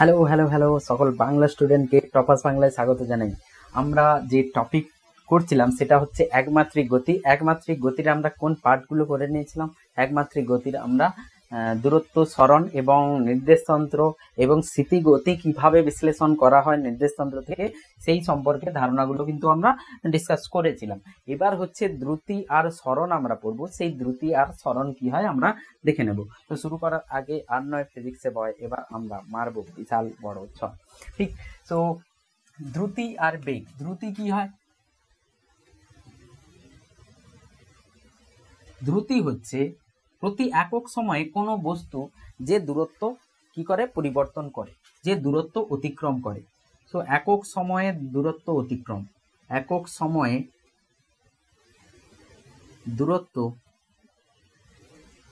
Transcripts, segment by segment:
Hello hello hello সকল বাংলা স্টুডেন্টকে toppers বাংলায় স্বাগত জানাই। আমরা যে টপিক করছিলাম সেটা হচ্ছে একমাত্রিক গতি। একমাত্রিক গতির আমরা কোন পার্টগুলো করে নিয়েছিলাম? একমাত্রিক গতির আমরা দূরত্ব, সরণ এবং নির্দেশতন্ত্র এবং স্মৃতিগতি কিভাবে বিশ্লেষণ করা হয় নির্দেশতন্ত্র থেকে, সেই সম্পর্কে ধারণাগুলো কিন্তু আমরা ডিসকাস করেছিলাম। এবার হচ্ছে দ্রুতি আর সরণ আমরা পড়বো। সেই দ্রুতি আর সরণ কি হয় আমরা দেখে নেব। তো শুরু করার আগে আর নয় ফিজিক্সে বয়, এবার আমরা মারবো বিশাল বড় ছক। ঠিক, তো দ্রুতি আর বেগ। দ্রুতি কি হয়? দ্রুতি হচ্ছে প্রতি একক সময়ে কোনো বস্তু যে দূরত্ব কি করে পরিবর্তন করে, যে দূরত্ব অতিক্রম করে। তো একক সময়ে দূরত্ব অতিক্রম, একক সময়ে দূরত্ব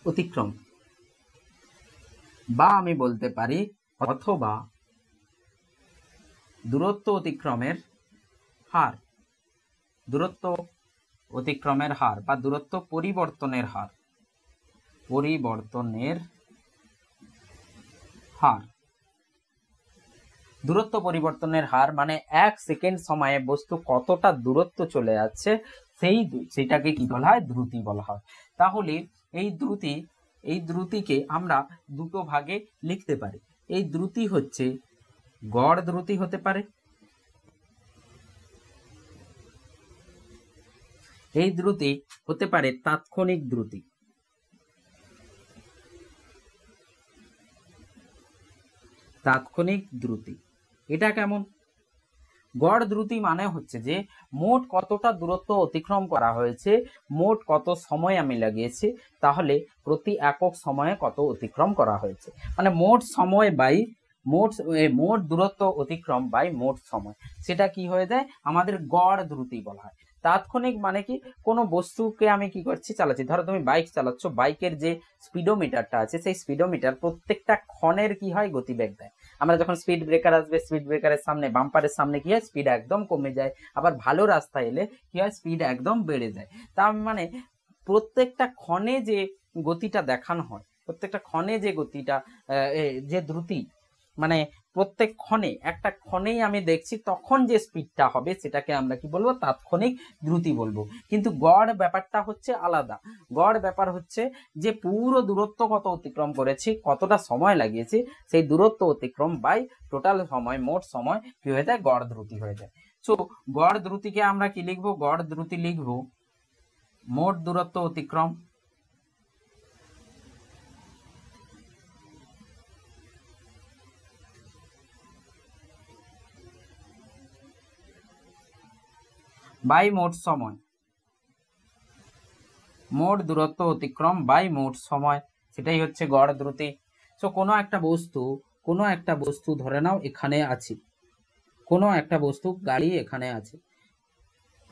অতিক্রম, বা আমি বলতে পারি অথবা দূরত্ব অতিক্রমের হার, দূরত্ব অতিক্রমের হার বা দূরত্ব পরিবর্তনের হার, পরিবর্তনের হার। দূরত্ব পরিবর্তনের হার মানে এক সেকেন্ড সময়ে বস্তু কতটা দূরত্ব চলে যাচ্ছে সেইটাকে কি বলা হয়? দ্রুতি বলা হয়। তাহলে এই দ্রুতিকে আমরা দুটো ভাগে লিখতে পারি। এই দ্রুতি হচ্ছে গড় দ্রুতি হতে পারে, এই দ্রুতি হতে পারে তাৎক্ষণিক দ্রুতি। তাৎক্ষণিক দ্রুতি এটা কেমন? গড় দ্রুতি মানে হচ্ছে যে মোট কতটা দূরত্ব অতিক্রম করা হয়েছে, মোট কত সময় আমি লাগিয়েছি, তাহলে প্রতি একক সময়ে কত অতিক্রম করা হয়েছে, মানে মোট সময় বাই মোট দূরত্ব অতিক্রম বাই মোট সময়, সেটা কি হয়ে যায়? আমাদের গড় দ্রুতি বলা হয়। তাৎক্ষণিক মানে কি? কোনো বস্তুকে আমি কি করছি, চালাচ্ছি। ধরো তুমি বাইক চালাচ্ছ, বাইকের যে স্পিডোমিটারটা আছে সেই স্পিডোমিটার প্রত্যেকটা ক্ষণের কি হয়? গতিবেগ দেয়। আমরা যখন স্পিড ব্রেকার আসবে, স্পিড ব্রেকারের সামনে, বাম্পারের সামনে কি হয়? স্পিড একদম কমে যায়। আবার ভালো রাস্তা এলে কি হয়? স্পিড একদম বেড়ে যায়। তার মানে প্রত্যেকটা ক্ষণে যে গতিটা দেখানো হয়, প্রত্যেকটা ক্ষণে যে গতিটা, যে দ্রুতি, মানে প্রত্যেক ক্ষণে, একটা ক্ষণেই আমি দেখছি তখন যে স্পিডটা হবে সেটাকে আমরা কি বলবো? তাৎক্ষণিক দ্রুতি বলবো। কিন্তু গড় ব্যাপারটা হচ্ছে আলাদা। গড় ব্যাপার হচ্ছে যে পুরো দূরত্ব কত অতিক্রম করেছি, কতটা সময় লাগিয়েছি, সেই দূরত্ব অতিক্রম বাই টোটাল সময়, মোট সময় কি হয়ে যায়? গড় দ্রুতি হয়ে যায়। সো গড় দ্রুতিকে আমরা কি লিখবো? গড় দ্রুতি লিখবো মোট দূরত্ব অতিক্রম বাই মোট সময়, মোট দূরত্ব অতিক্রম বাই মোট সময়, সেটাই হচ্ছে গড় দ্রুতি। সো কোনো একটা বস্তু ধরে নাও এখানে আছে, কোনো একটা বস্তু গাড়ি এখানে আছে,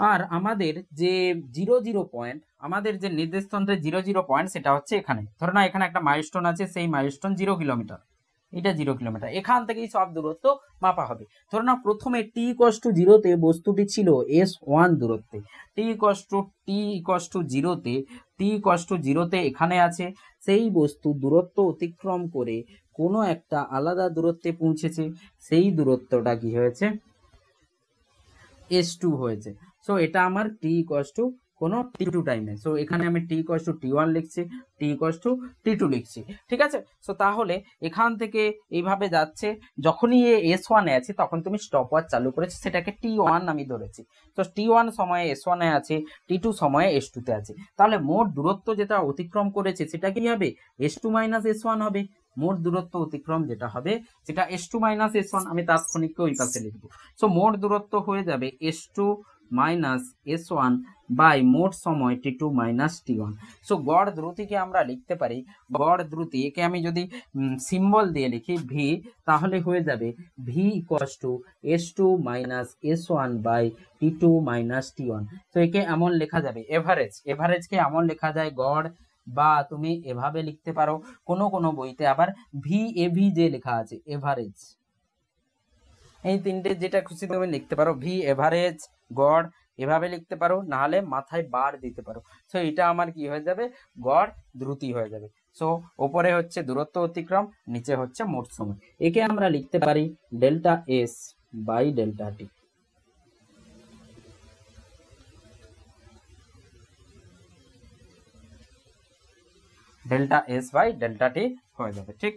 আর আমাদের যে 0 পয়েন্ট, আমাদের যে নির্দেশতন্ত্রের 0 পয়েন্ট সেটা হচ্ছে এখানে। ধরে নাও এখানে একটা মাইলস্টোন আছে, সেই মাইলস্টোন 0 কিলোমিটার, এটা 0 কিলোমিটার। এখান থেকেই সব দূরত্ব মাপা হবে। ধরে নাও প্রথমে t=0 বস্তুটি ছিল s1 দূরত্বে, t=0 এখানে আছে, সেই বস্তু দূরত্ব অতিক্রম করে কোনো একটা আলাদা দূরত্বে পৌঁছেছে, সেই দূরত্বটা কি হয়েছে? s2 হয়েছে। সো এটা আমার t= কোনো t2 টাইমে। সো এখানে আমি t=t1 লিখছি, t=t2 লিখছি, ঠিক আছে। সো তাহলে এখান থেকে এইভাবে যাচ্ছে, যখনই s1 এ আছে তখন তুমি স্টপ ওয়াচ চালু করেছো, সেটাকে t1 আমি ধরেছি। তো t1 সময়ে s1 এ আছে, t2 সময়ে s2 তে আছে, তাহলে মোট দূরত্ব যেটা অতিক্রম করেছে সেটা কি হবে? s2 - s1 হবে। মোট দূরত্ব অতিক্রম যেটা হবে সেটা s2 - s1, আমি তাৎক্ষণিককে ওই পাশে লিখবো। সো মোট দূরত্ব হয়ে যাবে s2 - s1 বাই মোট সময় t2 - t1। সো গড় দ্রুতিকে আমরা লিখতে পারি, গড় দ্রুতি, একে আমি যদি সিম্বল দিয়ে লিখি v, তাহলে হয়ে যাবে v = s2 - s1 by t2 - t1। তো একে এমন লেখা যাবে এভারেজকে এমন লেখা যায় গড়, বা তুমি এভাবে লিখতে পারো, কোনো বইতে আবার VAV যে লেখা আছে এভারেজ, এই তিনটে যেটা খুশি তুমি লিখতে পারো, ভি এভারেজ, গড়, এভাবে লিখতে পারো, নাহলে মাথায় বার দিতে পারো। সো এটা আমার কি হয়ে যাবে? গড় দ্রুতি হয়ে যাবে। সো ওপরে হচ্ছে দূরত্ব অতিক্রম, নিচে হচ্ছে মোট সময়। একে আমরা লিখতে পারি delta S by delta T. Delta S by delta T হয়ে যাবে, ঠিক।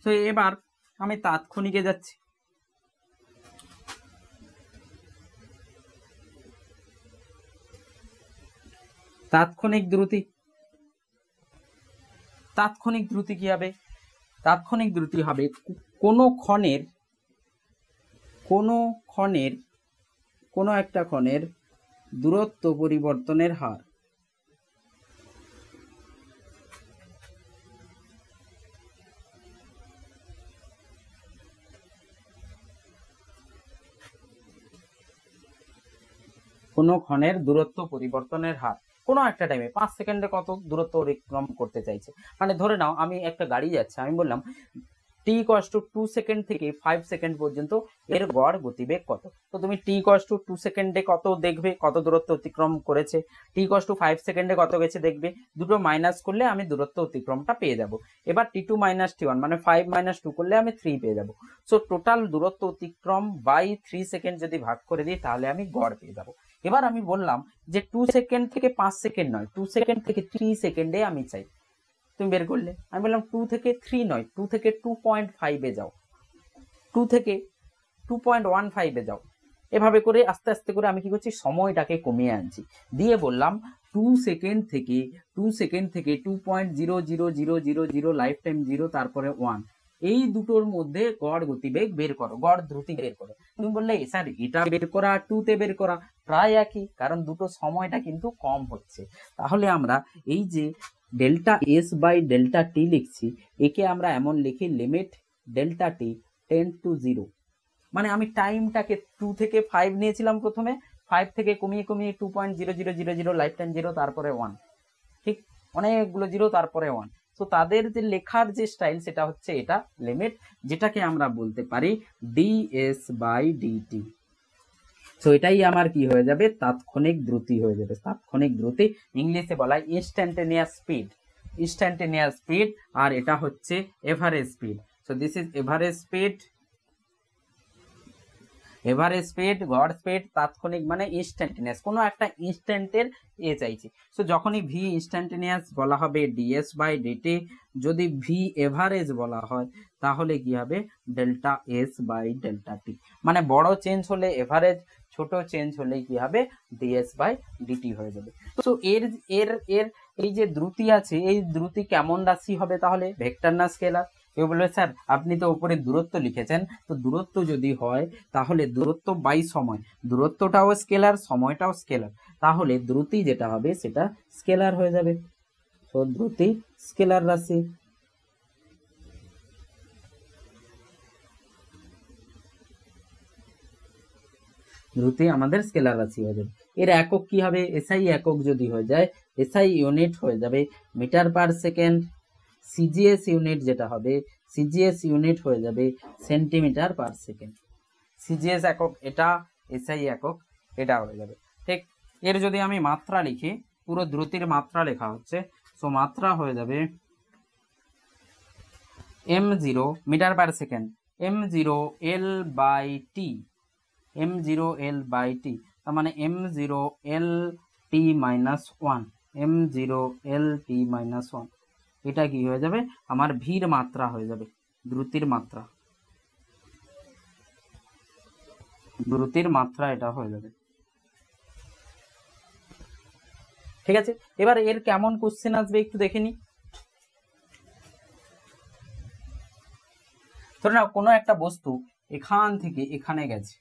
তো এবার আমি তাৎক্ষণিকে যাচ্ছি। তাৎক্ষণিক দ্রুতি, তাৎক্ষণিক দ্রুতি কি হবে? তাৎক্ষণিক দ্রুতি হবে কোনো একটা ক্ষণের দূরত্ব পরিবর্তনের হার। কোনো ক্ষণের দূরত্ব পরিবর্তনের হার কোনো একটা টাইমে 5 সেকেন্ডে কত দূরত্ব অতিক্রম করতে চাইছে। মানে ধরে নাও আমি একটা গাড়ি যাচ্ছে, আমি বললাম t = 2 সেকেন্ড থেকে 5 সেকেন্ড পর্যন্ত এর গড় গতিবেগ কত। তো তুমি t = 2 সেকেন্ডে কত দেখবে, কত দূরত্ব অতিক্রম করেছে, t = 5 সেকেন্ডে কত গেছে দেখবে, দুটো মাইনাস করলে আমি দূরত্ব অতিক্রমটা পেয়ে যাব। এবার t2 - t1 মানে 5 - 2 করলে আমি 3 পেয়ে যাব। সো টোটাল দূরত্ব অতিক্রম বাই 3 সেকেন্ড যদি ভাগ করে দিই তাহলে আমি গড় পেয়ে যাব। এবার আমি বললাম যে 2 সেকেন্ড থেকে 5 সেকেন্ড নয়, 2 সেকেন্ড থেকে 3 সেকেন্ডে আমি চাই। তুমি বের করলে, আমি বললাম 2 থেকে 3 নয়, 2 থেকে 2.5 এ যাও, 2 থেকে 2.15 এ যাও। এভাবে করে আস্তে আস্তে করে আমি কি করছি, সময়টাকে কমিয়ে আনছি। দিয়ে বললাম 2 সেকেন্ড থেকে 2.00000 লাইফ টাইম 0 তারপরে 1, এই দুটোর মধ্যে গড় গতিবেগ বের করো, গড় দ্রুতি বের করো। তুমি বললে স্যার এটা বের করা আর 2 তে বের করা প্রায় একই, কারণ দুটো সময়টা কিন্তু কম হচ্ছে। তাহলে আমরা এই যে ডেল্টা এস বাই ডেল্টা টি লিখছি, একে আমরা এমন লিখি লিমিট ডেল্টা টি টেন্ড টু 0। মানে আমি টাইমটাকে 2 থেকে 5 নিয়েছিলাম প্রথমে, 5 থেকে কমিয়ে কমিয়ে 2.0000 লাইফ টাইম 0 তারপরে 1, ঠিক অনেকগুলো 0 তারপরে 1। তো তাদের যে লেখার যে স্টাইল সেটা হচ্ছে এটা লিমিট, যেটাকে আমরা বলতে পারি ডিএস বাই ডিটি। সো এটাই আমার কি হয়ে যাবে, তাৎক্ষণিক দ্রুতি হয়ে যাবে। তাৎক্ষণিক দ্রুতি ইংলিশে বলা হয় ইনস্ট্যান্টেনিয়াস স্পিড, ইনস্ট্যান্টেনিয়াস স্পিড, আর এটা হচ্ছে average speed. So this is average speed, average speed, গড় স্পিড, তাৎক্ষণিক মানে ইনস্ট্যান্টেনিয়াস, কোনো একটা ইনস্ট্যান্টের চাইছি। সো যখনই ভি ইনস্ট্যান্টেনিয়াস বলা হবে ডিএস বাই ডিটি, যদি ভি এভারেজ বলা হয় তাহলে কি হবে ডেল্টা এস বাই ডেল্টা টি। মানে বড় চেঞ্জ হলে এভারেজ, ছোট চেঞ্জ হলে কি হবে ডিএস বাই ডিটি হয়ে যাবে। তো এর এর এর এই যে দ্রুতি আছে, এই দ্রুতি কেমন রাশি হবে তাহলে, ভেক্টর না স্কেলার? কেউ বলবে স্যার আপনি তো উপরে দূরত্ব লিখেছেন, তো দূরত্ব যদি হয় তাহলে দূরত্ব বাই সময়, দূরত্বটাও স্কেলার সময়টাও স্কেলার, তাহলে দ্রুতি যেটা হবে সেটা স্কেলার হয়ে যাবে। তো দ্রুতি স্কেলার রাশি। দ্রুতি আমাদের স্কেলার রাশি হয়ে যাবে। এর একক কি হবে, এসআই একক যদি হয়ে যায়, এসআই ইউনিট হয়ে যাবে metre per second, CGS unit যেটা হবে, সিজিএস ইউনিট হয়ে যাবে সেন্টিমিটার পার সেকেন্ড। সিজিএস একক এটা, এসআই একক এটা হয়ে যাবে, ঠিক। এর যদি আমি মাত্রা লিখি, পুরো দ্রুতির মাত্রা লেখা হচ্ছে, সো মাত্রা হয়ে যাবে m0 metre per second, m0 l by T, m0 l by T, তার মানে m0 l t minus 1, m0 l t minus 1, এটা কি হয়ে যাবে আমার ভির মাত্রা হয়ে যাবে, দ্রুতির মাত্রা, দ্রুতির মাত্রা এটা হয়ে যাবে, ঠিক আছে। এবার এর কেমন কোশ্চেন আসবে একটু দেখে নি। ধরে নাও কোনো একটা বস্তু এখান থেকে এখানে গেছে,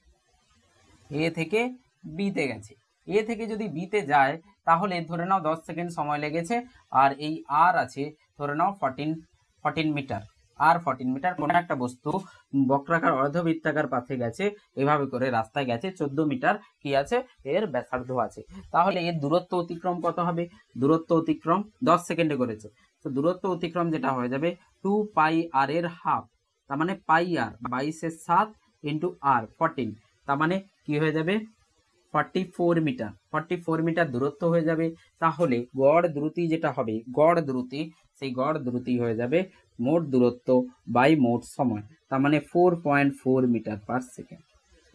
এ থেকে বিতে গেছে, এ থেকে যদি বিতে যায় তাহলে ধরে নাও 10 সেকেন্ড সময় লেগেছে, আর এই আর আছে ধরে নাও 14 মিটার, আর 14 মিটার। কোনো একটা বস্তু বক্রাকার অর্ধবৃত্তাকার পাথে গেছে, এভাবে করে রাস্তায় গেছে, 14 মিটার কি আছে এর ব্যাসার্ধ আছে, তাহলে এর দূরত্ব অতিক্রম কত হবে, দূরত্ব অতিক্রম 10 সেকেন্ডে করেছে, তো দূরত্ব অতিক্রম যেটা হয়ে যাবে 2 পাই আর এর হাফ, তার মানে পাই আর 22/7 ইন্টু আর 14, তার মানে কি হয়ে যাবে 44 মিটার, 44 মিটার দূরত্ব হয়ে যাবে। তাহলে গড় দ্রুতি যেটা হবে, গড় দ্রুতি সেই গড় দ্রুতি হয়ে যাবে মোট দূরত্ব বাই মোট সময়, তার মানে 4.4 মিটার পার সেকেন্ড,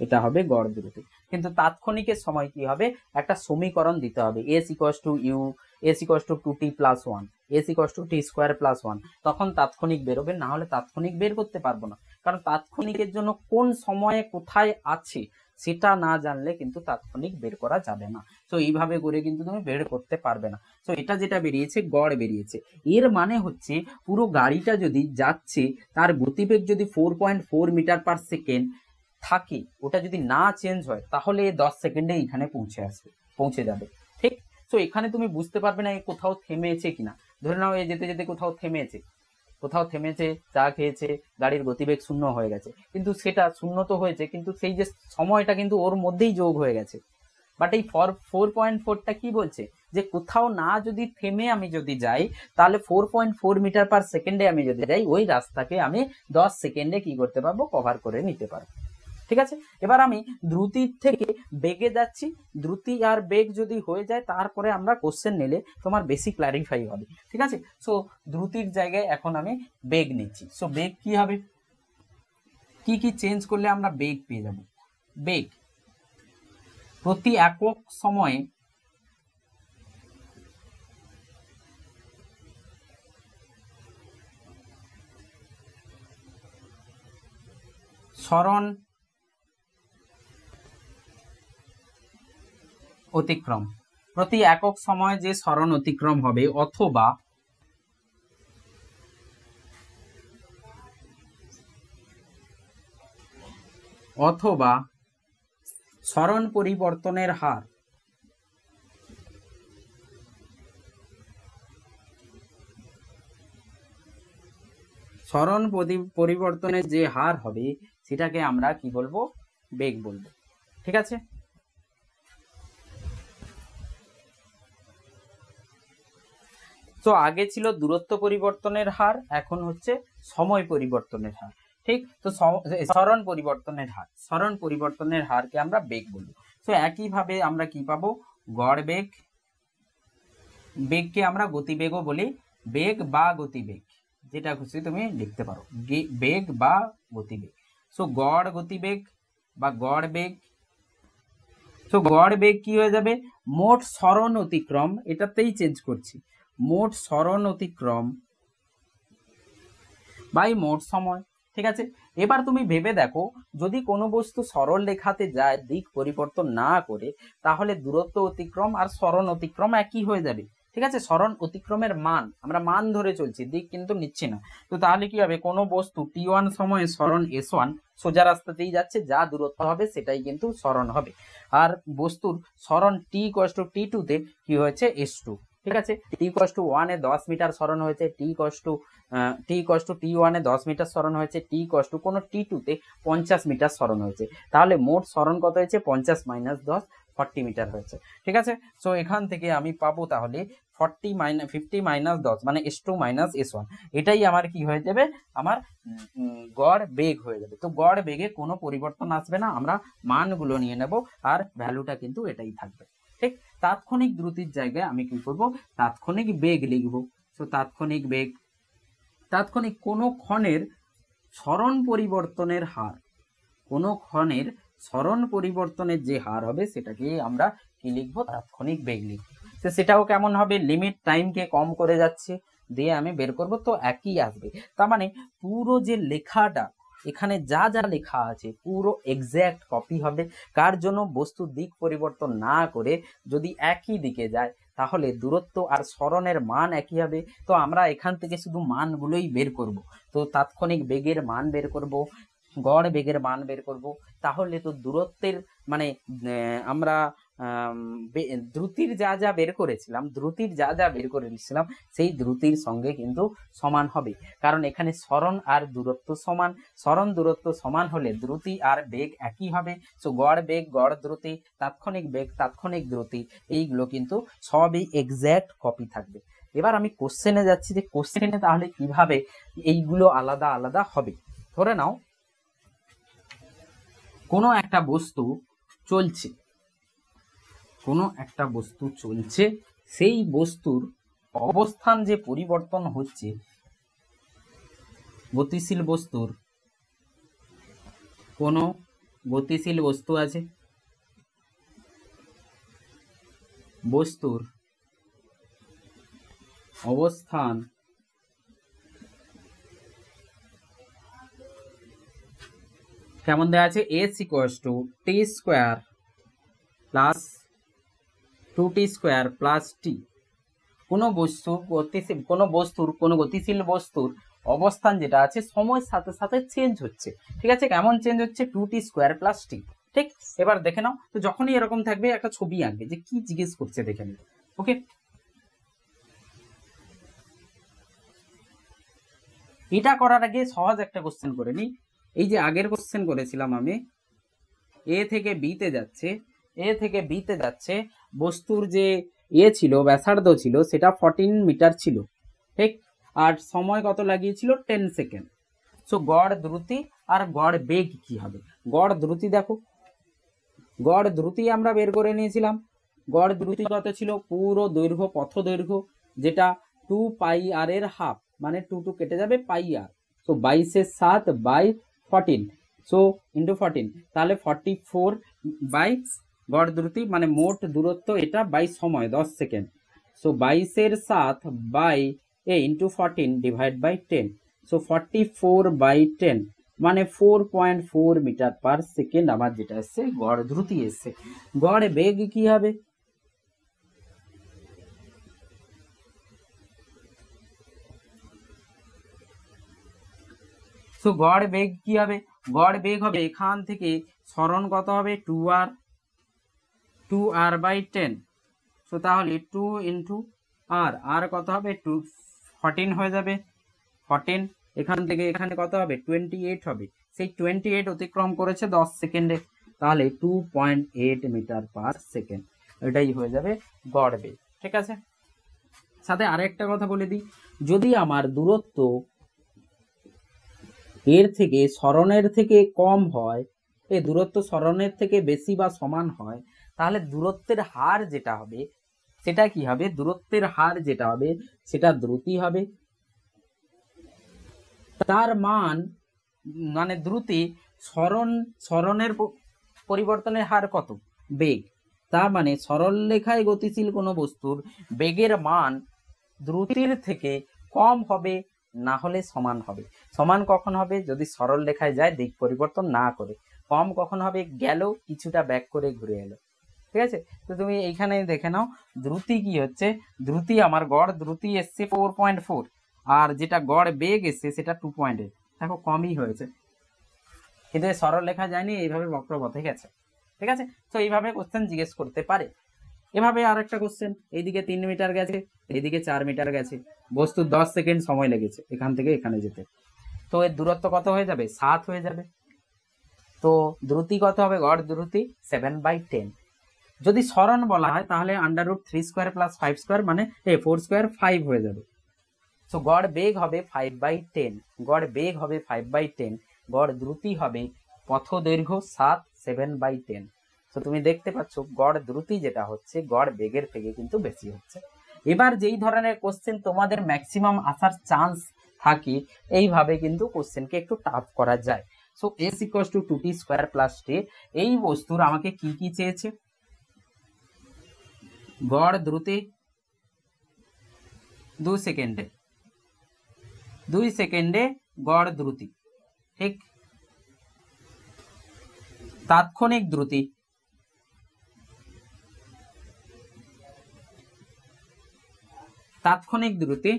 এটা হবে গড় দ্রুতি। কিন্তু তাৎক্ষণিকের সময় কি হবে, একটা সমীকরণ দিতে হবে, s equals to u, s equals to 2t plus 1, s equals to t square plus 1, তখন তাৎক্ষণিক বেরোবে, না হলে তাৎক্ষণিক বের করতে পারবো না। কারণ তাৎক্ষণিকের জন্য কোন সময়ে কোথায় আছে সেটা না জানলে কিন্তু তাৎক্ষণিক বের করা যাবে না। তো এইভাবে করে কিন্তু তুমি বের করতে পারবে না। তো এটা যেটা বেরিয়েছে গড় বেরিয়েছে, এর মানে হচ্ছে পুরো গাড়িটা যদি যাচ্ছে তার গতিবেগ যদি 4.4 মিটার পার সেকেন্ড থাকে, ওটা যদি না চেঞ্জ হয় তাহলে 10 সেকেন্ডে এখানে পৌঁছে যাবে, ঠিক। তো এখানে তুমি বুঝতে পারবে না কোথাও থেমেছে কিনা। ধরে নাও এই যেতে যেতে কোথাও থেমেছে, চা খেয়েছে, গাড়ির গতিবেগ শূন্য হয়ে গেছে, কিন্তু সেটা শূন্য তো হয়েছে, কিন্তু সেই যে সময়টা কিন্তু ওর মধ্যেই যোগ হয়ে গেছে। বাট এই 4.4টা কি বলছে, যে কোথাও না যদি থেমে আমি যদি যাই, তাহলে 4.4 মিটার পার সেকেন্ডে আমি যদি যাই, ওই রাস্তাকে আমি 10 সেকেন্ডে কি করতে পারবো, কভার করে নিতে পারবো। ঠিক আছে, এবার আমি দ্রুতির থেকে বেগে যাচ্ছি, দ্রুতি আর বেগ যদি হয়ে যায় তারপরে আমরা কোশ্চেন নিলে তোমার বেশি ক্ল্যারিফাই হবে। ঠিক আছে, সো দ্রুতির জায়গায় এখন আমি বেগ নিচ্ছি। সো বেগ কি হবে, কি কি চেঞ্জ করলে আমরা বেগ পেয়ে যাব। বেগ প্রতি একক সময়ে সরণ অতিক্রম, প্রতি একক সময় যে সরণ অতিক্রম হবে, অথবা সরণ পরিবর্তনের হার, সরণ পরিবর্তনের যে হার হবে সেটাকে আমরা কি বলবো, বেগ বলবো। ঠিক আছে, তো আগে ছিল দূরত্ব পরিবর্তনের হার, এখন হচ্ছে সময় পরিবর্তনের হার। ঠিক, তো সরণ পরিবর্তনের হারকে আমরা বেগ বলবো। তো একইভাবে আমরা কি পাবো, গড় বেগ, বেগকে আমরা গতিবেগও বলি, বেগ বা গতিবেগ যেটা খুশি তুমি লিখতে পারো, বেগ বা গতিবেগ। সো গড় গতিবেগ বা গড় বেগ, তো গড় বেগ কি হয়ে যাবে, মোট সরণ অতিক্রম, এটাতেই চেঞ্জ করছি, মোট সরণ অতিক্রম বাই মোট সময়। ঠিক আছে, এবার তুমি ভেবে দেখো, যদি কোনো বস্তু সরল রেখাতে যায় দিক পরিবর্তন না করে, তাহলে দূরত্ব অতিক্রম আর সরণ অতিক্রম একই হয়ে যাবে। ঠিক আছে, সরণ অতিক্রমের মান আমরা মান ধরে চলছি, দিক কিন্তু নিচ্ছি না। তো তাহলে কি হবে, কোনো বস্তু t1 সময়ে সরণ s1 সোজা রাস্তাতেই যাচ্ছে, যা দূরত্ব হবে সেটাই কিন্তু সরণ হবে। আর বস্তুর সরণ t=t2 তে কি হয়েছে, s2। ঠিক আছে, t=1 এ 10 মিটার সরণ হয়েছে, t=t1 এ 10 মিটার সরণ হয়েছে, কোনো t2 তে 50 মিটার সরণ হয়েছে, তাহলে মোট সরণ কত হয়েছে, 50 - 10 40 মিটার হয়েছে। ঠিক আছে, সো এখান থেকে আমি পাবো তাহলে 50 - 10 মানে s2 - s1, এটাই আমার কি হয়ে যাবে, আমার গড় বেগ হয়ে যাবে। তো গড় বেগে কোনো পরিবর্তন আসবে না, আমরা মানগুলো নিয়ে নেব আর ভ্যালুটা কিন্তু এটাই থাকবে। ঠিক, তাৎক্ষণিক দ্রুতির জায়গায় আমি কি করব, তাৎক্ষণিক বেগ লিখব। তো তাৎক্ষণিক বেগ, তাৎক্ষণিক কোনো ক্ষণের সরণ পরিবর্তনের হার, কোনো ক্ষণের সরণ পরিবর্তনের যে হার হবে সেটাকে আমরা কি লিখবো, তাৎক্ষণিক বেগ লিখব। তো সেটাও কেমন হবে, লিমিট টাইমকে কম করে যাচ্ছে, দিয়ে আমি বের করব, তো একই আসবে। তার মানে পুরো যে লেখাটা এখানে যা যা লেখা আছে পুরো এক্স্যাক্ট কপি হবে। কার জন্য, বস্তুর দিক পরিবর্তন না করে যদি একই দিকে যায় তাহলে দূরত্ব আর সরণের মান একই হবে। তো আমরা এখান থেকে শুধু মানগুলোই বের করব। তো তাৎক্ষণিক বেগের মান বের করব, গড় বেগের মান বের করব, তাহলে তো দূরত্বের মানে আমরা দ্রুতির যা যা বের করেছিলাম, সেই দ্রুতির সঙ্গে কিন্তু সমান হবে, কারণ এখানে সরণ আর দূরত্ব সমান, সরণ দূরত্ব সমান হলে দ্রুতি আর বেগ একই হবে। সো গড় বেগ, গড় দ্রুতি, তাৎক্ষণিক বেগ, তাৎক্ষণিক দ্রুতি, এইগুলো কিন্তু সবই এক্স্যাক্ট কপি থাকবে। এবার আমি কোশ্চেনে যাচ্ছি, যে কোশ্চেনে তাহলে কিভাবে এইগুলো আলাদা আলাদা হবে। ধরে নাও কোনো একটা বস্তু চলছে, সেই বস্তুর অবস্থান যে পরিবর্তন হচ্ছে গতিশীল বস্তুর, কোনো গতিশীল বস্তু আছে, বস্তুর অবস্থান কেমন দেওয়া আছে, s equals to T square plus 2t square plus T. কোনো গতিশীল বস্তুর অবস্থান যেটা আছে সময়ের সাথে সাথে চেঞ্জ হচ্ছে, ঠিক আছে? কেমন চেঞ্জ হচ্ছে, 2t স্কোয়ার প্লাস টি। ঠিক, এবার দেখে নাও। তো যখনই এরকম থাকবে একটা ছবি আঁকবে যে কি জিজ্ঞেস করছে দেখে নিও। ওকে, এটা করার আগে সহজ একটা কোশ্চেন করে নি। এই যে আগের কোশ্চেন করেছিলাম আমি, এ থেকে বিতে যাচ্ছে, বস্তুর যে ছিল, ব্যাসার্ধ ছিল, সেটা 14 মিটার ছিল, ঠিক? আর সময় কত লাগিয়েছিল, 10 সেকেন্ড। সো গড় দ্রুতি আর গড় বেগ কি হবে? গড় দ্রুতি দেখো, গড় দ্রুতি আমরা বের করে নিয়েছিলাম। গড় দ্রুতি কত ছিল, পুরো দৈর্ঘ্য, পথ দৈর্ঘ্য, যেটা 2 পাই আর এর হাফ, মানে 2 কেটে যাবে পাই আর। সো 22/7 বাই 14, সো ইন্টু 14, তাহলে 44 বাই গড় দ্রুতি মানে মোট দূরত্ব এটা বাই সময় 10 second. So 22/7 by into 14 divide by 10, so 44/10 মানে 4.4 মিটার পার সেকেন্ড আমার যেটা এসছে গড় দ্রুতি এসছে। গড় বেগ কি হবে, সো গড় বেগ কি হবে, গড় বেগ হবে এখান থেকে সরণ কত হবে, 2r বাই 10। সো তাহলে 2 ইন্টু আর কত হবে, 14 হয়ে যাবে। 14 এখান থেকে এখানে কত হবে, 28 হবে। সেই 28 অতিক্রম করেছে 10 সেকেন্ডে, তাহলে 2.8 মিটার পার সেকেন্ড, এটাই হয়ে যাবে গড় বেগ। ঠিক আছে, সাথে আরেকটা কথা বলে দিই, যদি আমার দূরত্ব এর থেকে সরণের থেকে কম হয়, এই দূরত্ব সরণের থেকে বেশি বা সমান হয়, তাহলে দূরত্বের হার যেটা হবে সেটা কি হবে, দূরত্বের হার যেটা হবে সেটা দ্রুতি হবে। তার মান মানে দ্রুতি, সরণের পরিবর্তনের হার কত, বেগ। তার মানে সরল রেখায় গতিশীল কোনো বস্তুর বেগের মান দ্রুতির থেকে কম হবে, না হলে সমান হবে। সমান কখন হবে, যদি সরল রেখায় যায় দিক পরিবর্তন না করে। কম কখন হবে, গেল কিছুটা ব্যাক করে ঘুরে এলো। ঠিক আছে, তো তুমি এইখানে দেখে নাও দ্রুতি কি হচ্ছে, দ্রুতি আমার গড় দ্রুতি এসছে 4.4, আর যেটা গড় বেগ এসছে সেটা 2.8। দেখো কমই হয়েছে, কিন্তু সরল লেখা যায়নি, এইভাবে বক্রপথে গেছে। ঠিক আছে, তো এইভাবে কোশ্চেন জিজ্ঞেস করতে পারে। এভাবে আর একটা কোশ্চেন, এইদিকে 3 মিটার গেছে, এইদিকে 4 মিটার গেছে, বস্তুর 10 সেকেন্ড সময় লেগেছে এখান থেকে এখানে যেতে, তো এর দূরত্ব কত হয়ে যাবে, 7 হয়ে যাবে। তো দ্রুতি কত হবে, গড় দ্রুতি 7/10। যদি সরণ বলা হয় তাহলে √3 স্কোয়ার প্লাস 5 স্কোয়ার মানে 4 স্কোয়ার 5 হয়ে যাবে। সো গড় বেগ হবে 5/10, গড় বেগ হবে 5/10, গড় দ্রুতি হবে পথ দৈর্ঘ্য 7/10। তো তুমি দেখতে পাচ্ছ গড় দ্রুতি যেটা হচ্ছে গড় বেগের থেকে কিন্তু বেশি হচ্ছে। এবার যেই ধরনের কোশ্চেন তোমাদের ম্যাক্সিমাম আসার চান্স থাকে, এইভাবে কিন্তু কোশ্চেনকে একটু টাফ করা যায়। So s equals to 2t square plus t, এই বস্তুর আমাকে কি কি চেয়েছে, গড় দ্রুতি 2 সেকেন্ডে গড় দ্রুতি, ঠিক? তাৎক্ষণিক দ্রুতি, তাৎক্ষণিক দ্রুতি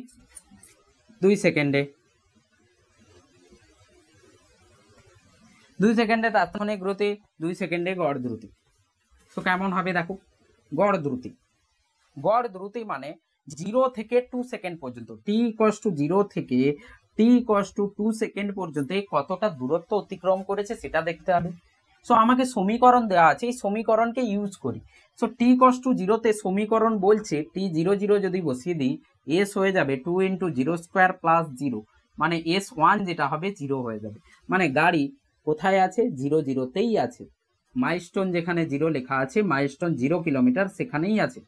2 সেকেন্ডে, 2 সেকেন্ডে তাৎক্ষণিক দ্রুতি, 2 সেকেন্ডে গড় দ্রুতি। তো কেমন হবে দেখো, গড় দ্রুতি, গড় দ্রুতি মানে 0 থেকে 2 সেকেন্ড পর্যন্ত, t=0 থেকে t=2 সেকেন্ড পর্যন্ত কতটা দূরত্ব অতিক্রম করেছে সেটা দেখতে হবে। সো আমাকে সমীকরণ দেওয়া আছে, এই সমীকরণকে ইউজ করি। সো t=0 তে সমীকরণ বলছে t00 যদি বসিয়ে দিই, s হয়ে যাবে 2 × 0² + 0, মানে s1 যেটা হবে 0 হয়ে যাবে। মানে গাড়ি কোথায় আছে, 0-0তেই আছে। মাইলস্টোন যেখানে 0 লেখা আছে, মাইলস্টোন 0 কিলোমিটার সেখানেই আছে,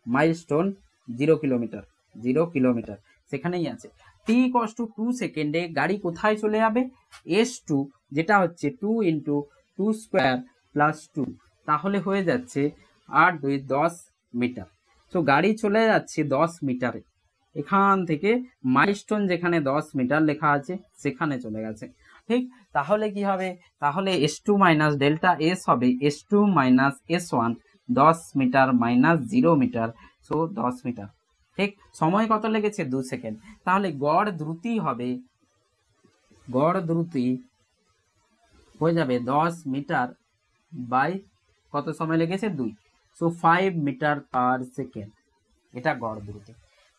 মাইলস্টোন 0 কিলোমিটার, 0 কিলোমিটার সেখানেই আছে। টি ইকুয়ালস টু 2 সেকেন্ডে গাড়ি কোথায় চলে যাবে, S2 যেটা হচ্ছে 2 ইন্টু 2 স্কোয়ার প্লাস 2, তাহলে হয়ে যাচ্ছে 8 2 10 মিটার। তো গাড়ি চলে যাচ্ছে 10 মিটারে, এখান থেকে মাইলস্টোন যেখানে 10 মিটার লেখা আছে সেখানে চলে গেছে। ঠিক, তাহলে কি হবে, তাহলে S2 মাইনাস ডেল্টা S হবে S2 minus S1 10 metre minus 0 metre, so 10 metre. ঠিক, সময় কত লেগেছে, 2 সেকেন্ড। তাহলে গড় দ্রুতি হবে, গড় দ্রুতি হয়ে যাবে 10 মিটার বাই কত সময় লেগেছে, 2, সো 5 মিটার পার সেকেন্ড, এটা গড় দ্রুতি।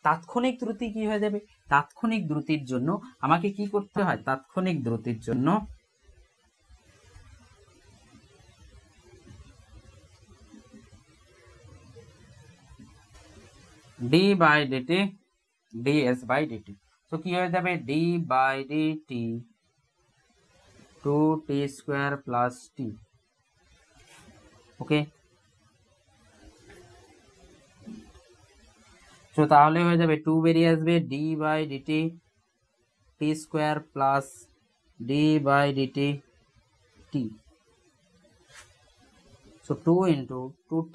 তাৎক্ষণিক দ্রুতি কি হয়ে যাবে, তাৎক্ষণিক দ্রুতির জন্য আমাকে কি করতে হয়, তাৎক্ষণিক দ্রুতির জন্য d by dt ds by dt, তো কি হয়ে যাবে d by dt 2t square plus t, okay. তো তাহলে হয়ে যাবে 2 বেরিয়ে আসবে d by dt t square plus d by dt t, so 2 into 2t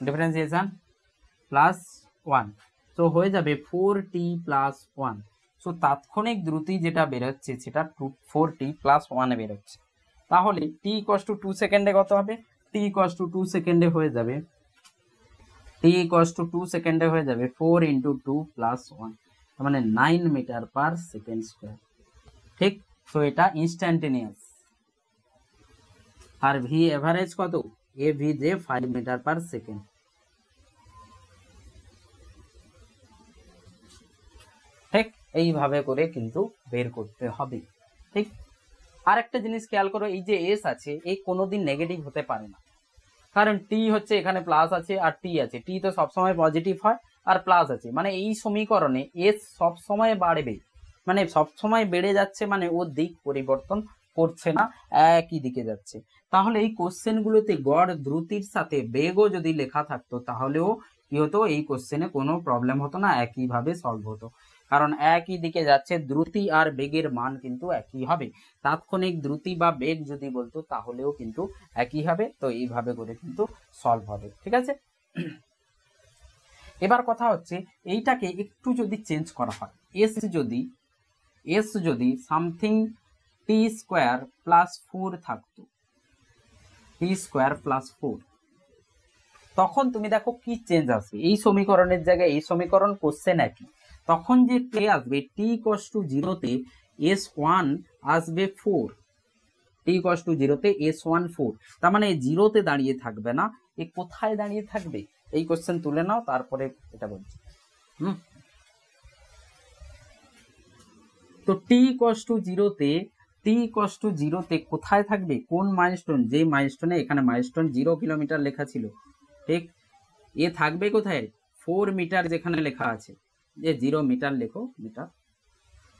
differentiation plus 1, তো হয়ে যাবে 4t প্লাস 1। সো তাৎক্ষণিক দ্রুতি যেটা বেরোচ্ছে সেটা 4t প্লাস 1 বেরোচ্ছে। তাহলে t ইকুয়ালস টু 2 সেকেন্ডে কত হবে, t ইকুয়ালস টু 2 সেকেন্ডে হয়ে যাবে, t ইকুয়ালস টু 2 সেকেন্ডে হয়ে যাবে 4 ইন্টু 2 প্লাস 1, তার মানে 9 মিটার পার সেকেন্ড স্কোয়ার। ঠিক, তো এটা ইনস্ট্যান্টেনিয়াস। আর ভি এভারেজ কত, এ ভি যে 5 মিটার পার সেকেন্ড। ঠিক, এইভাবে করে কিন্তু বের করতে হবে। ঠিক, আর একটা জিনিস খেয়াল করো, এই যে এস আছে এই কোনোদিন নেগেটিভ হতে পারে না, কারণ টি হচ্ছে এখানে প্লাস আছে আর টি আছে, টি তো সবসময় পজিটিভ হয় আর প্লাস আছে, মানে এই সমীকরণে এস সবসময় বাড়বে, মানে সবসময় বেড়ে যাচ্ছে, মানে ও দিক পরিবর্তন করছে না, একই দিকে যাচ্ছে। তাহলে এই কোশ্চেনগুলোতে গড় দ্রুতির সাথে বেগও যদি লেখা থাকতো তাহলেও কি হতো, এই কোশ্চেনে কোনো প্রবলেম হতো না, একইভাবে সলভ হতো, কারণ একই দিকে যাচ্ছে, দ্রুতি আর বেগের মান কিন্তু একই হবে। তাৎক্ষণিক দ্রুতি বা বেগ যদি বলতো তাহলেও কিন্তু একই হবে। তো এইভাবে করে কিন্তু সলভ হবে, ঠিক আছে। এবার কথা হচ্ছে এইটাকে একটু যদি চেঞ্জ করা হয়, এস যদি সামথিং টি স্কোয়ার প্লাস 4 থাকতো, টি স্কোয়ার প্লাস 4, তখন তুমি দেখো কি চেঞ্জ আসবে, এই সমীকরণের জায়গায় এই সমীকরণ, কোশ্চেন একই, তখন যে কে আসবে টি ইকুয়ালস টু 0-তে S1 আসবে 4, টি ইকুয়ালস টু 0-তে S1 4, তার মানে 0-তে দাঁড়িয়ে থাকবে না, এ কোথায় দাঁড়িয়ে থাকবে, এই কোশ্চেন তুলে নাও তারপরে এটা বলছি। তো টি ইকুয়ালস টু 0-তে কোথায় থাকবে, কোন মাইলস্টোন, যে মাইলস্টোনে এখানে মাইলস্টোন 0 কিলোমিটার লেখা ছিল, ঠিক, এ থাকবে কোথায়, 4 মিটার যেখানে লেখা আছে, যে 0 মিটার লেখো, মিটার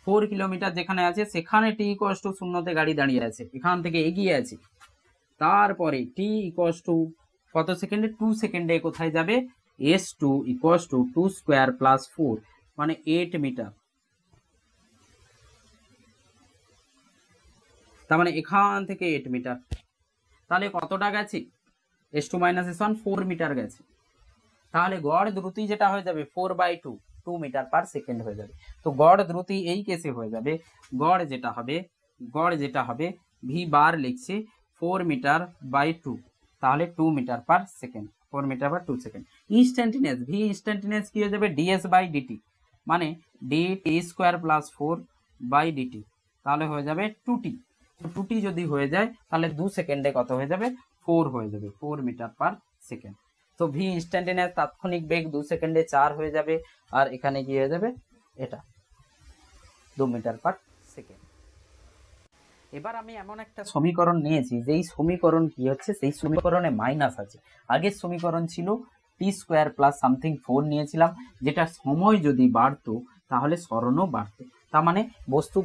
4 কিলোমিটার যেখানে আছে সেখানে টি ইকুয়ালস টু 0-তে গাড়ি দাঁড়িয়ে আছে, এখান থেকে এগিয়ে আছে। তারপরে টি ইকুয়ালস টু কত সেকেন্ডে, 2 সেকেন্ডে কোথায় যাবে, S2 equals to 2 square plus 4, মানে 8 মিটার, তার মানে এখান থেকে 8 মিটার, তাহলে কতটা গেছে, S2 মাইনাস S1 4 মিটার গেছে। তাহলে গড় দ্রুতি যেটা হয়ে যাবে 4/2, 2 মিটার পার সেকেন্ড হয়ে যাবে। তো গড় দ্রুতি এই কেসে হয়ে যাবে, গড় যেটা হবে ভি বার লিখছে 4 মিটার বাই 2, তাহলে 2 metre per second, 4 metre per 2 second. Instantaneous, V instantaneous কি হয়ে যাবে, ds বাই ডিটি, মানে dt square plus 4 by DT, তাহলে হয়ে যাবে 2t। 2t যদি হয়ে যায় তাহলে 2 সেকেন্ডে কত হয়ে যাবে, 4 হয়ে যাবে, 4 মিটার পার সেকেন্ড। তো ভি ইনস্ট্যান্টিনিয়াস তাৎক্ষণিক বেগ 2 সেকেন্ডে 4 হয়ে যাবে, আর এখানে কি হয়ে যাবে, এটা 2 মিটার পার সেকেন্ড। এবার আমি এমন একটা সমীকরণ নিয়েছি যেই সমীকরণ কি হচ্ছে, সেই সমীকরণে মাইনাস আছে। আগের সমীকরণ ছিল টি স্কোয়ার প্লাস সামথিং 4 নিয়েছিলাম, যেটা সময় যদি বাড়তো তাহলে সরণও বাড়তো। তার মানে বস্তু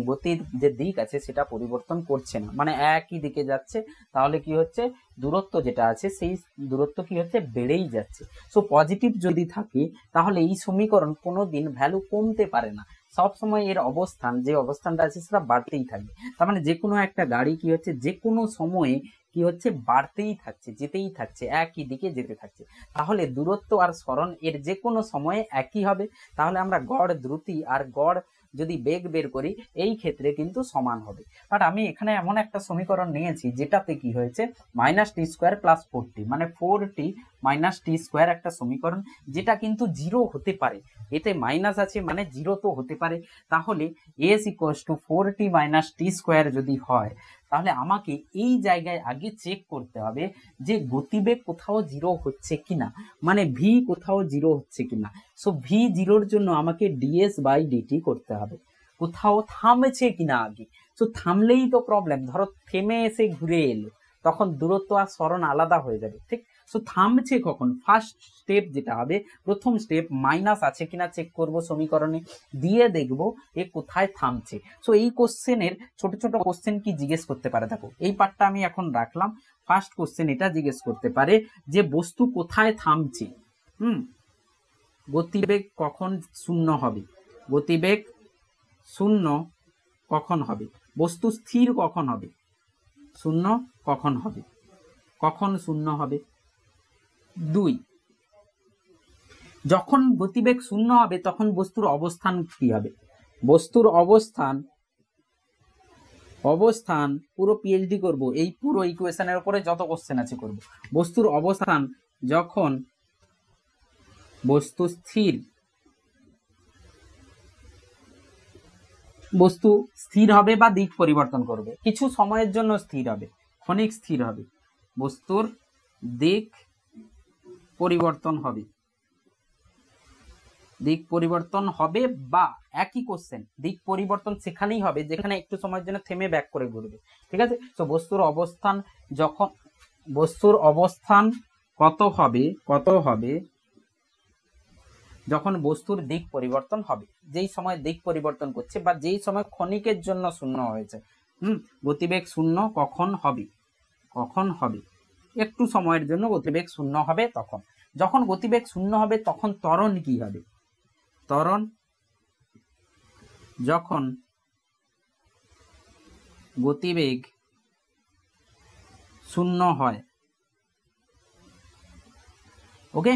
গতির যে দিক আছে সেটা পরিবর্তন করছে না, মানে একই দিকে যাচ্ছে। তাহলে কি হচ্ছে, দূরত্ব যেটা আছে সেই দূরত্ব কি হচ্ছে, বেড়েই যাচ্ছে। সো পজিটিভ যদি থাকে তাহলে এই সমীকরণ কোনোদিন ভ্যালু কমতে পারে না, সবসময় এর অবস্থান যে অবস্থানটা আছে সেটা বাড়তেই থাকবে। তার মানে যে কোনো একটা গাড়ি কি হচ্ছে, যে কোনো সময়ে কি হচ্ছে, বাড়তেই থাকছে, যেতেই থাকছে, একই দিকে যেতে থাকছে। তাহলে দূরত্ব আর সরণ এর যে কোনো সময়ে একই হবে। তাহলে আমরা গড় দ্রুতি আর গড় যদি বেগ বের করি এই ক্ষেত্রে কিন্তু সমান হবে। বাট আমি এখানে এমন একটা সমীকরণ নিয়েছি যেটাতে কি হয়েছে, -t² + 4t, মানে 4t - t² একটা সমীকরণ, যেটা কিন্তু জিরো হতে পারে। এতে মাইনাস আছে মানে জিরো তো হতে পারে। তাহলে s = 4t - t² যদি হয়, তাহলে আমাকে এই জায়গায় আগে চেক করতে হবে যে গতিবেগ কোথাও জিরো হচ্ছে কিনা, মানে ভি কোথাও জিরো হচ্ছে কিনা। সো ভি জিরোর জন্য আমাকে ds/dt করতে হবে, কোথাও থামছে কিনা আগে। সো থামলেই তো প্রবলেম, ধরো থেমে এসে ঘুরে এলো, তখন দূরত্ব আর সরণ আলাদা হয়ে যাবে, ঠিক। সো থামছে কখন, ফার্স্ট স্টেপ যেটা হবে, প্রথম স্টেপ, মাইনাস আছে কিনা চেক করব সমীকরণে, দিয়ে দেখব এ কোথায় থামছে। সো এই কোশ্চেনের ছোট ছোট কোশ্চেন কি জিজ্ঞেস করতে পারে, দেখো এই পার্টটা আমি এখন রাখলাম। ফার্স্ট কোশ্চেন এটা জিজ্ঞেস করতে পারে যে বস্তু কোথায় থামছে, গতিবেগ কখন শূন্য হবে, গতিবেগ শূন্য কখন হবে, বস্তু স্থির কখন হবে, শূন্য কখন হবে, কখন শূন্য হবে। 2, যখন গতিবেগ শূন্য হবে তখন বস্তুর অবস্থান কি হবে, বস্তুর অবস্থান পুরো পিএইচডি করব, এই পুরো ইকুয়েশনের উপরে যত কোশ্চেন আছে করব। বস্তুর অবস্থান যখন বস্তু স্থির, বস্তু স্থির হবে বা দিক পরিবর্তন করবে, কিছু সময়ের জন্য স্থির হবে, ক্ষণিক স্থির হবে, বস্তুর দিক পরিবর্তন হবে, দিক পরিবর্তন হবে, বা একই কোশ্চেন, দিক পরিবর্তন সেখানেই হবে যেখানে একটু সময়ের জন্য থেমে ব্যাক করে ঘুরবে, ঠিক আছে। তো বস্তুর অবস্থান যখন, বস্তুর অবস্থান কত হবে যখন বস্তুর দিক পরিবর্তন হবে, যেই সময় দিক পরিবর্তন করছে বা যেই সময় ক্ষণিকের জন্য শূন্য হয়েছে। গতিবেগ শূন্য কখন হবে, একটু সময়ের জন্য গতিবেগ শূন্য হবে তখন। যখন গতিবেগ শূন্য হবে তখন ত্বরণ কি হবে, ত্বরণ যখন গতিবেগ শূন্য হয়, ওকে,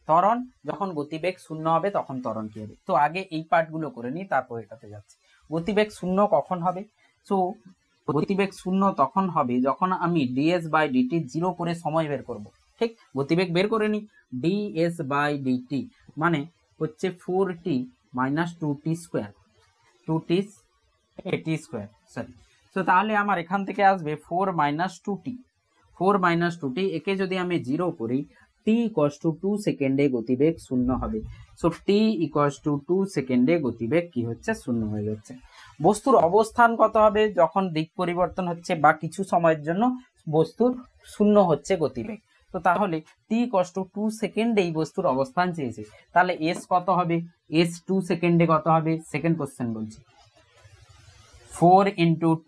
ত্বরণ যখন গতিবেগ শূন্য হবে তখন ত্বরণ কি হবে। তো আগে এই পার্টগুলো করে নিই, তারপর এটাতে যাচ্ছি। গতিবেগ শূন্য কখন হবে, সো গতিবেগ শূন্য তখন হবে যখন আমি ds/dt জিরো করে সময় বের করব, ঠিক। গতিবেগ বের করে নিই, ds/dt মানে হচ্ছে 4t - 2t², 2t সরি। তো তাহলে আমার এখান থেকে আসবে 4 - 2t, 4 - 2t, একে যদি আমি জিরো করি, t = 2 সেকেন্ডে গতিবেগ শূন্য হবে। সো t = 2 সেকেন্ডে গতিবেগ কি হচ্ছে, শূন্য হয়ে যাচ্ছে। বস্তুর অবস্থান কত হবে, যখন দিক পরিবর্তন হচ্ছে বা কিছু সময়ের জন্য বস্তুর শূন্য হচ্ছে গতিবেগ। তো তাহলে t = 2 সেকেন্ডে এই বস্তুর অবস্থান চেয়েছে, তাহলে s কত হবে, s 2 সেকেন্ডে কত হবে, সেকেন্ড কোশ্চেন বলছি, 4 × 2 -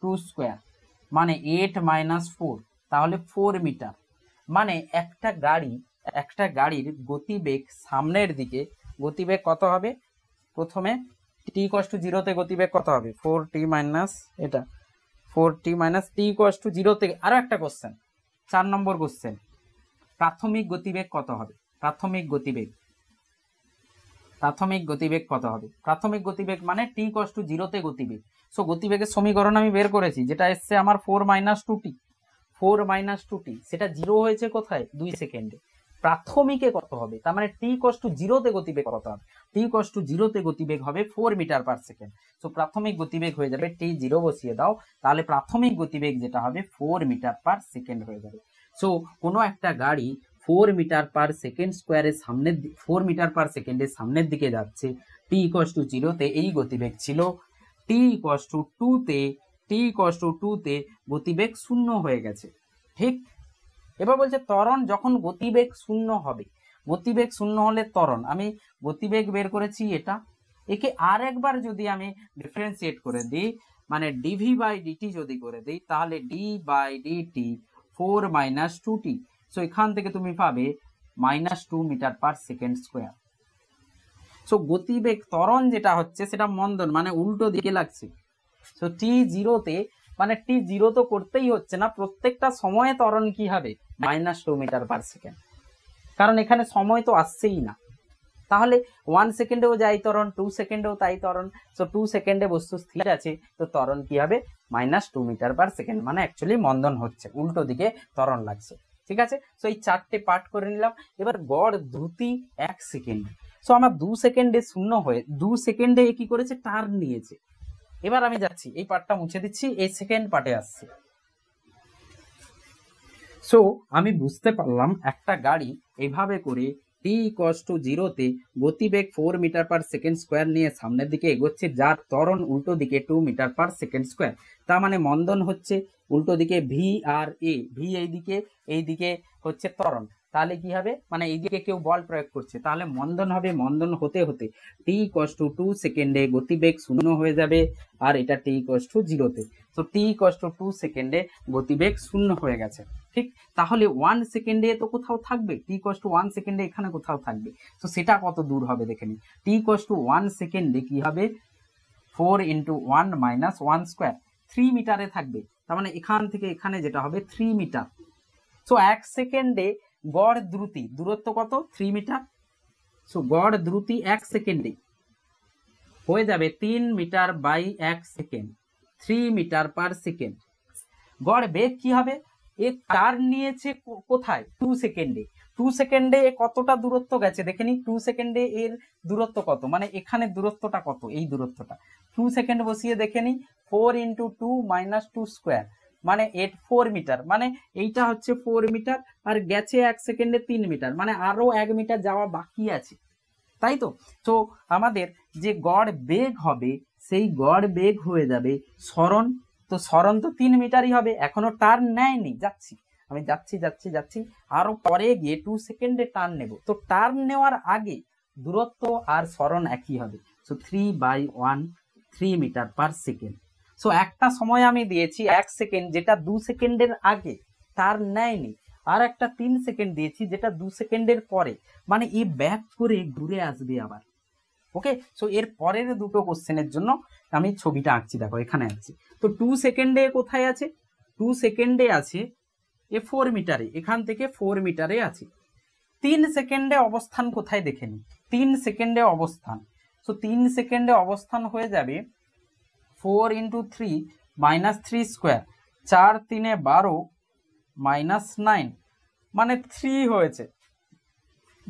2² মানে 8 - 4, তাহলে 4 মিটার। মানে একটা গাড়ির গতিবেগ সামনের দিকে, গতিবেগ কত হবে, প্রথমে t = 0 তে গতিবেগ কত হবে, 4t - এটা 4t - t = 0 তে। আরো একটা কোশ্চেন, 4 নম্বর কোশ্চেন, প্রাথমিক গতিবেগ কত হবে, প্রাথমিক গতিবেগ কত হবে, প্রাথমিক গতিবেগ মানে t = 0 তে গতিবেগ। সো গতিবেগের সমীকরণ আমি বের করেছি, যেটা এসছে আমার 4 - 2t, 4 - 2t, সেটা জিরো হয়েছে কোথায়, 2 সেকেন্ডে। প্রাথমিকে কত হবে, তার মানে t = 0 তে গতিবেগ কত হবে, t = 0 তে গতিবেগ হবে 4 মিটার/সেকেন্ড। সো প্রাথমিক গতিবেগ হয়ে যাবে, t 0 বসিয়ে দাও, তাহলে প্রাথমিক গতিবেগ যেটা হবে 4 মিটার/সেকেন্ড হয়ে যাবে। সো কোনো একটা গাড়ি 4 মিটার/সেকেন্ড² এর সামনের 4 মিটার/সেকেন্ডের সামনের দিকে যাচ্ছে, t = 0 তে এই গতিবেগ ছিল, t = 2 তে গতিবেগ শূন্য হয়ে গেছে, ঠিক। এবার বলছে ত্বরণ যখন গতিবেগ শূন্য হবে, গতিবেগ শূন্য হলে ত্বরণ, আমি গতিবেগ বের করেছি এটা, একে আর একবার যদি আমি ডিফারেন্সিয়েট করে দিই, মানে ডিভি বাই ডিটি যদি করে দিই, তাহলে D by DT 4 - 2t। So এখান থেকে তুমি পাবে -2 metre per second square. So গতিবেগ ত্বরণ যেটা হচ্ছে সেটা মন্দন, মানে উল্টো দিকে লাগছে। সো t0-তে, মানে t0 তো করতেই হচ্ছে না, প্রত্যেকটা সময়ে ত্বরণ কি হবে, -2 মিটার পার সেকেন্ড, কারণ এখানে সময় তো আসছেই না। তাহলে 1 সেকেন্ডেও যাই ত্বরণ, 2 সেকেন্ডেও তাই ত্বরণ। সো 2 সেকেন্ডে বস্তু স্থির আছে, তো ত্বরণ কি হবে, -2 মিটার পার সেকেন্ড, মানে অ্যাকচুয়ালি মন্দন হচ্ছে, উল্টো দিকে ত্বরণ লাগছে। ঠিক আছে, সো এই 4টে পার্ট করে নিলাম। এবার গড় দ্রুতি 1 সেকেন্ড। সো আমার 2 সেকেন্ডে শূন্য হয়ে 2 সেকেন্ডে কি করেছে, টার্ন নিয়েছে। এবার আমি যাচ্ছি, এই পার্টটা মুছে দিচ্ছি, এই সেকেন্ড পার্টে আসছি। সো আমি বুঝতে পারলাম একটা গাড়ি এইভাবে করে t=0-তে গতিবেগ 4 মিটার পার সেকেন্ড স্কোয়ার নিয়ে সামনের দিকে এগোচ্ছে, যার ত্বরণ উল্টো দিকে 2 মিটার পার সেকেন্ড স্কোয়ার। তার মানে মন্দন হচ্ছে উল্টো দিকে ভি আর এ, ভি এইদিকে হচ্ছে ত্বরণ। তাহলে কি হবে, মানে এইদিকে কেউ বল প্রয়োগ করছে, তাহলে মন্দন হবে। মন্দন হতে হতে t=2 সেকেন্ডে গতিবেগ শূন্য হয়ে যাবে, আর এটা t=0-তে। তো t=2 সেকেন্ডে গতিবেগ শূন্য হয়ে গেছে। ঠিক, তাহলে 1 সেকেন্ডে তো কোথাও থাকবে, t=1 সেকেন্ডে এখানে কোথাও থাকবে। তো সেটা কত দূর হবে দেখে নিই। t=1 সেকেন্ডে কি হবে, 4 × 1 - 1 স্কোয়ার, 3 মিটারে থাকবে। তার মানে এখান থেকে এখানে যেটা হবে 3 মিটার। সো 1 সেকেন্ডে গড় দূরত্ব কত, 3 মিটার। সো গড় দ্রুতি 1 সেকেন্ডে হয়ে যাবে 3 metre by 1 second, 3 metre per second. গড় বেগ কি হবে, এ টার্ন নিয়েছে কোথায়, 2 সেকেন্ডে। 2 সেকেন্ডে কতটা দূরত্ব গেছে দেখে নি, 2 সেকেন্ডে এর দূরত্ব কত, মানে এখানে দূরত্বটা কত, এই দূরত্বটা 2 সেকেন্ড বসিয়ে দেখে নি, 4 × 2 - 2 স্কোয়ার, মানে 4 মিটার, মানে এইটা হচ্ছে 4 মিটার, আর গেছে 1 সেকেন্ডে 3 মিটার, মানে আরো 1 মিটার যাওয়া বাকি আছে, তাই তো। তো আমাদের যে গড় বেগ হবে, সেই গড় বেগ হয়ে যাবে সরণ। তো সরণ তো 3 মিটারই হবে, এখনো টার্ন নেয়নি, আমি যাচ্ছি, আরো পরে গিয়ে 2 সেকেন্ডে টার্ন নেব। তো টার্ন নেওয়ার আগে দূরত্ব আর সরণ একই হবে। So 3/1, 3 metre per second. So একটা সময় আমি দিয়েছি 1 সেকেন্ড, যেটা 2 সেকেন্ডের আগে টার্ন নেয়নি, আর একটা 3 সেকেন্ড দিয়েছি যেটা 2 সেকেন্ডের পরে, মানে এই ব্যাক করে ঘুরে আসবে আবার। ওকে, সো এর পরের দুটো কোশ্চেনের জন্য আমি ছবিটা আঁকছি, দেখো এখানে আঁকছি। তো 2 সেকেন্ডে কোথায় আছে, 2 সেকেন্ডে আছে এ 4 মিটারে, এখান থেকে 4 মিটারে আছে। 3 সেকেন্ডে অবস্থান কোথায় দেখে নি, 3 সেকেন্ডে অবস্থান। সো 3 সেকেন্ডে অবস্থান হয়ে যাবে 4 × 3 - 3 স্কোয়ার, 4 × 3 = 12 -9, মানে 3 হয়েছে।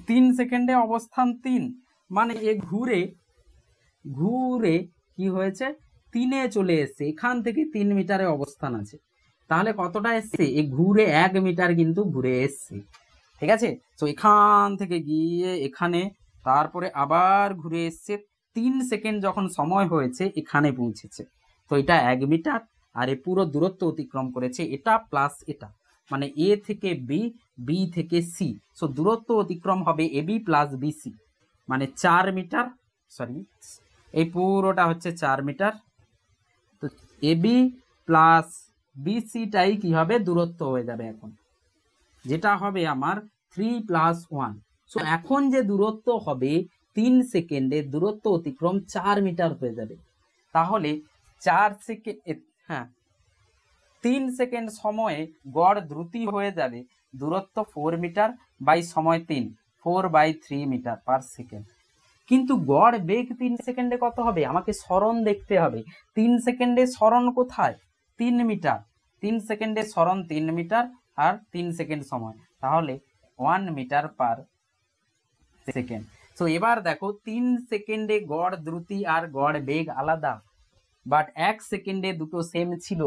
3 সেকেন্ডে অবস্থান 3, মানে এ ঘুরে কি হয়েছে, 3-এ চলে এসছে, এখান থেকে 3 মিটারে অবস্থান আছে। তাহলে কতটা এসছে, এ ঘুরে 1 মিটার কিন্তু ঘুরে এসছে। ঠিক আছে, তো এখান থেকে গিয়ে এখানে, তারপরে আবার ঘুরে এসছে, 3 সেকেন্ড যখন সময় হয়েছে এখানে পৌঁছেছে। তো এটা 1 মিটার, আর এ পুরো দূরত্ব অতিক্রম করেছে, এটা প্লাস এটা, মানে এ থেকে বি, বি থেকে সি। সো দূরত্ব অতিক্রম হবে এবি প্লাস বিসি, মানে 4 মিটার, সরি এই পুরোটা হচ্ছে 4 মিটার। তো এবি প্লাস বিসিটাই কি হবে, দূরত্ব হয়ে যাবে এখন, যেটা হবে আমার 3 + 1। সো এখন যে দূরত্ব হবে 3 সেকেন্ডে দূরত্ব অতিক্রম 4 মিটার হয়ে যাবে। তাহলে 4 সেকেন্ড, হ্যাঁ 3 সেকেন্ড সময়ে গড় দ্রুতি হয়ে যাবে দূরত্ব 4 মিটার বাই সময় 3, 4/3 মিটার পার সেকেন্ড। কিন্তু গড় বেগ 3 সেকেন্ডে কত হবে, আমাকে সরণ দেখতে হবে। 3 সেকেন্ডে সরণ কোথায়, 3 মিটার, 3 সেকেন্ডে সরণ 3 মিটার, আর 3 সেকেন্ড সময়, তাহলে 1 মিটার পার সেকেন্ড। সো এবার দেখো 3 সেকেন্ডে গড় দ্রুতি আর গড় বেগ আলাদা, বাট 1 সেকেন্ডে দুটো সেম ছিল।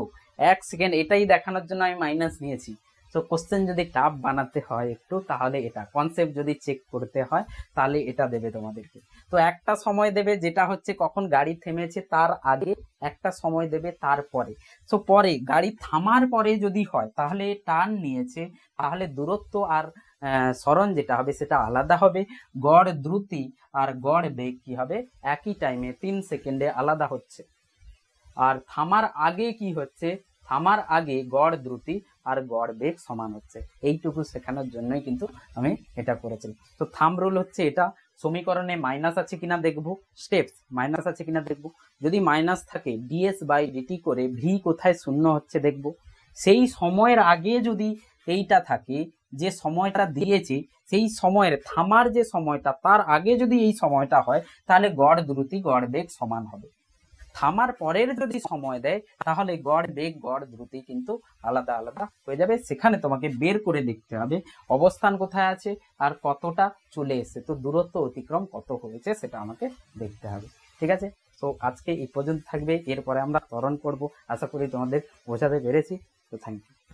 1 সেকেন্ড, এটাই দেখানোর জন্য আমি মাইনাস নিয়েছি। তো কোশ্চেন যদি টাফ বানাতে হয় একটু, তাহলে এটা কনসেপ্ট যদি চেক করতে হয় তাহলে এটা দেবে তোমাদেরকে। তো একটা সময় দেবে যেটা হচ্ছে কখন গাড়ি থেমেছে তার আগে, একটা সময় দেবে তারপরে। সো পরে গাড়ি থামার পরে যদি হয় তাহলে টার্ন নিয়েছে, তাহলে দূরত্ব আর সরণ যেটা হবে সেটা আলাদা হবে। গড় দ্রুতি আর গড় বেগ কি হবে, একই টাইমে 3 সেকেন্ডে আলাদা হচ্ছে। আর থামার আগে কি হচ্ছে, থামার আগে গড় দ্রুতি আর গড় বেগ সমান হচ্ছে। এইটুকু শেখানোর জন্যই কিন্তু আমি এটা করেছি। তো থাম্ব রুল হচ্ছে এটা। সমীকরণে মাইনাস আছে কিনা দেখবো, স্টেপস মাইনাস আছে কিনা দেখবো। যদি মাইনাস থাকে ডিএস বাই ডিটি করে ভি কোথায় শূন্য হচ্ছে দেখবো। সেই সময়ের আগে যদি এইটা থাকে, যে সময়টা দিয়েছে সেই সময়ের থামার যে সময়টা তার আগে যদি এই সময়টা হয়, তাহলে গড় দ্রুতি গড় বেগ সমান হবে। থামার পরের যদি সময় দেয় তাহলে গড় বেগ গড় দ্রুতি কিন্তু আলাদা আলাদা হয়ে যাবে। সেখানে তোমাকে বের করে দেখতে হবে অবস্থান কোথায় আছে আর কতটা চলে এসেছে, তো দূরত্ব অতিক্রম কত হয়েছে সেটা আমাকে দেখতে হবে। ঠিক আছে, তো আজকে এই পর্যন্ত থাকবে। এরপরে আমরা ত্বরণ করব। আশা করি তোমাদের বোঝাতে পেরেছি। তো থ্যাংক ইউ।